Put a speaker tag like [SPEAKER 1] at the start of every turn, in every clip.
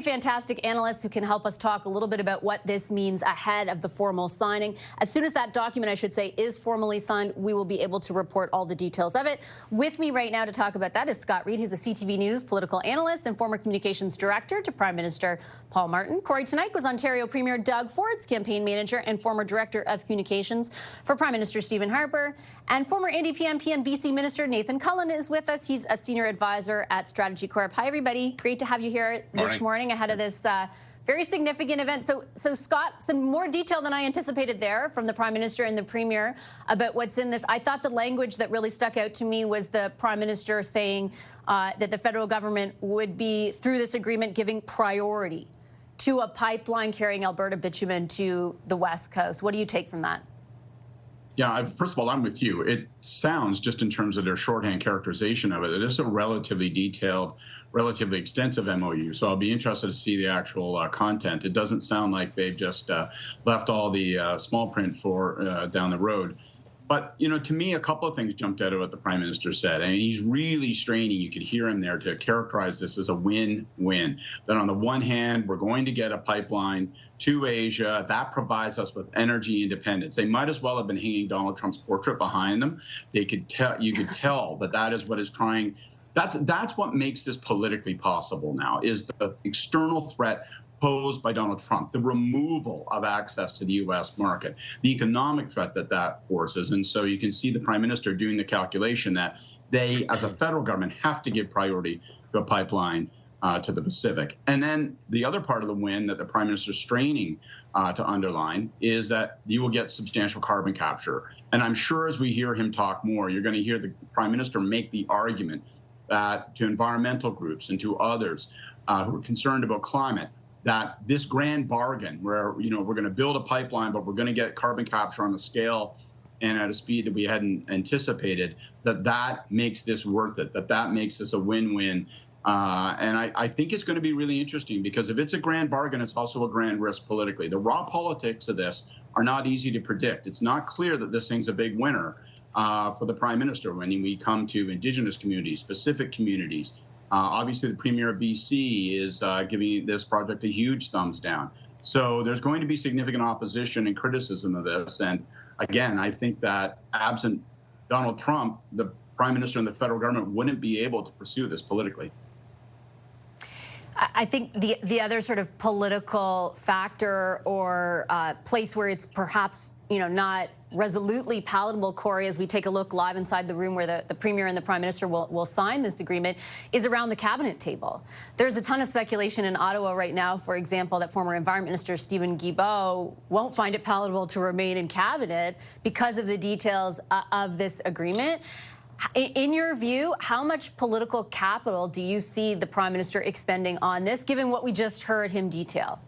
[SPEAKER 1] fantastic analysts who can help us talk a little bit about what this means ahead of the formal signing. As soon as that document, I should say, is formally signed, we will be able to report all the details of it. With me right now to talk about that is Scott Reid. He's a CTV News political analyst and former communications director to Prime Minister Paul Martin. Kory Teneycke was Ontario Premier Doug Ford's campaign manager and former director of communications for Prime Minister Stephen Harper. And former NDP MP and BC Minister Nathan Cullen is with us. He's a senior advisor at Strategy Corp. Hi, everybody. Great to have you here this morning ahead of this very significant event. So Scott, some more detail than I anticipated there from the Prime Minister and the Premier about what's in this. I thought the language that really stuck out to me was the Prime Minister saying that the federal government would be, through this agreement, giving priority to a pipeline carrying Alberta bitumen to the West Coast. What do you take from that?
[SPEAKER 2] Yeah, first of all, I'm with you. It sounds, just in terms of their shorthand characterization of it, that it's a relatively detailed, relatively extensive MOU. So I'll be interested to see the actual content. It doesn't sound like they've just left all the small print for down the road. But, you know, to me, a couple of things jumped out of what the Prime Minister said. I mean, he's really straining. You could hear him there to characterize this as a win-win. That on the one hand, we're going to get a pipeline to Asia. That provides us with energy independence. They might as well have been hanging Donald Trump's portrait behind them. They could tell, you could tell that that is what is trying. That's what makes this politically possible now, is the external threat posed by Donald Trump, the removal of access to the U.S. market, the economic threat that that forces. And so you can see the Prime Minister doing the calculation that they, as a federal government, have to give priority to a pipeline to the Pacific. And then the other part of the win that the Prime Minister is straining to underline is that you will get substantial carbon capture. And I'm sure as we hear him talk more, you're going to hear the Prime Minister make the argument that to environmental groups and to others who are concerned about climate, that this grand bargain where, you know, we're going to build a pipeline, but we're going to get carbon capture on the scale and at a speed that we hadn't anticipated, that makes this worth it, that makes this a win-win. And I think it's going to be really interesting, because if it's a grand bargain, it's also a grand risk politically. The raw politics of this are not easy to predict. It's not clear that this thing's a big winner for the Prime Minister when we come to Indigenous communities, specific communities. Obviously, the Premier of BC is giving this project a huge thumbs down. So there's going to be significant opposition and criticism of this. And again, I think that absent Donald Trump, the Prime Minister and the federal government wouldn't be able to pursue this politically.
[SPEAKER 1] I think the other sort of political factor or place where it's perhaps, you know, not resolutely palatable, Kory, as we take a look live inside the room where the Premier and the Prime Minister will sign this agreement, is around the cabinet table. There's a ton of speculation in Ottawa right now, for example, that former Environment Minister Steven Guilbeault won't find it palatable to remain in cabinet because of the details of this agreement. In your view, how much political capital do you see the Prime Minister expending on this, given what we just heard him detail?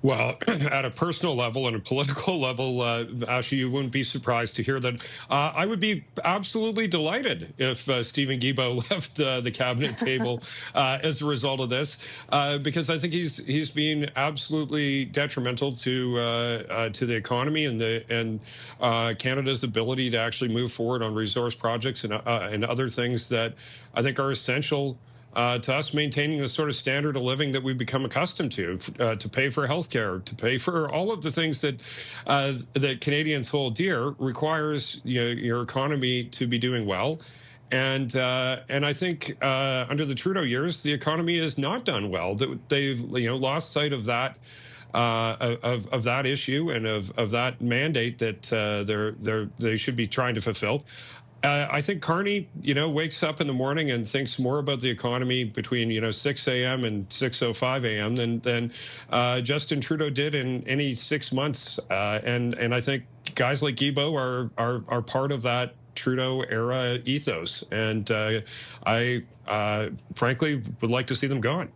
[SPEAKER 3] Well, at a personal level and a political level, Ashley, you wouldn't be surprised to hear that. I would be absolutely delighted if Steven Guilbeault left the cabinet table as a result of this, because I think he's been absolutely detrimental to the economy and Canada's ability to actually move forward on resource projects and other things that I think are essential to us maintaining the sort of standard of living that we've become accustomed to pay for healthcare, to pay for all of the things that that Canadians hold dear, requires your economy to be doing well. And I think under the Trudeau years, the economy has not done well. They've lost sight of that. Of that issue and of that mandate that they should be trying to fulfill. I think Carney, wakes up in the morning and thinks more about the economy between 6 a.m. and 6:05 a.m. than Justin Trudeau did in any 6 months. And I think guys like Guilbeault are part of that Trudeau era ethos. And I frankly would like to see them gone.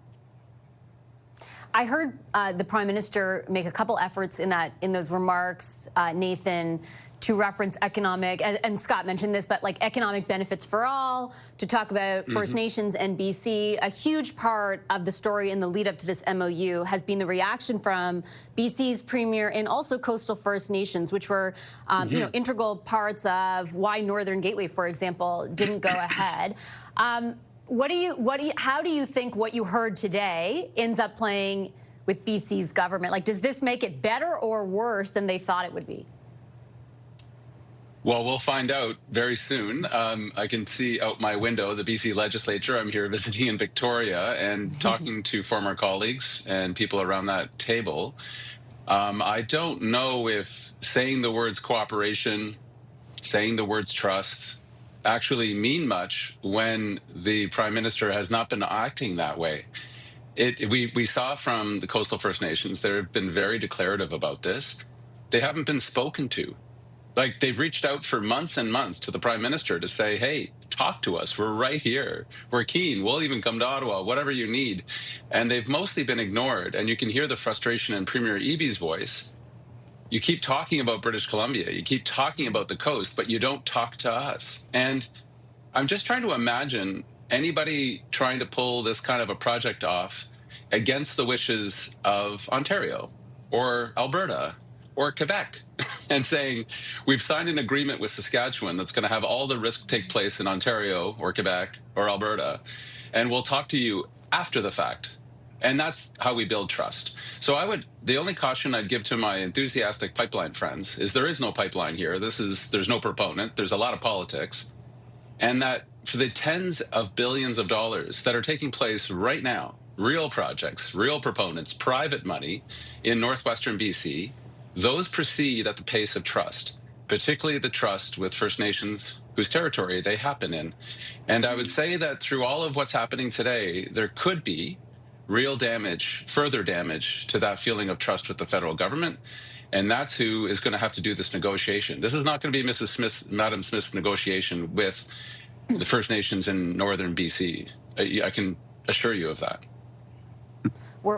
[SPEAKER 1] I heard the Prime Minister make a couple efforts in those remarks, Nathan, to reference economic, and Scott mentioned this, but like economic benefits for all, to talk about First Nations and BC. A huge part of the story in the lead up to this MOU has been the reaction from BC's Premier and also coastal First Nations, which were integral parts of why Northern Gateway, for example, didn't go ahead. How do you think what you heard today ends up playing with BC's government? Like, does this make it better or worse than they thought it would be?
[SPEAKER 4] Well, we'll find out very soon. I can see out my window the BC legislature. I'm here visiting in Victoria and talking to former colleagues and people around that table. I don't know if saying the words cooperation, saying the words trust actually mean much when the Prime Minister has not been acting that way. We saw from the Coastal First Nations, they've been very declarative about this. They haven't been spoken to. Like, they've reached out for months and months to the Prime Minister to say, hey, talk to us. We're right here. We're keen. We'll even come to Ottawa, whatever you need. And they've mostly been ignored. And you can hear the frustration in Premier Eby's voice. You keep talking about British Columbia. You keep talking about the coast, but you don't talk to us. And I'm just trying to imagine anybody trying to pull this kind of a project off against the wishes of Ontario or Alberta or Quebec and saying, we've signed an agreement with Saskatchewan that's going to have all the risk take place in Ontario or Quebec or Alberta, and we'll talk to you after the fact. And that's how we build trust. So the only caution I'd give to my enthusiastic pipeline friends is there is no pipeline here. There's no proponent. There's a lot of politics. And that for the tens of billions of dollars that are taking place right now, real projects, real proponents, private money in northwestern BC, those proceed at the pace of trust, particularly the trust with First Nations whose territory they happen in. And I would say that through all of what's happening today, there could be real damage, further damage to that feeling of trust with the federal government. And that's who is going to have to do this negotiation. This is not going to be Madam Smith's negotiation with the First Nations in northern BC. I can assure you of that.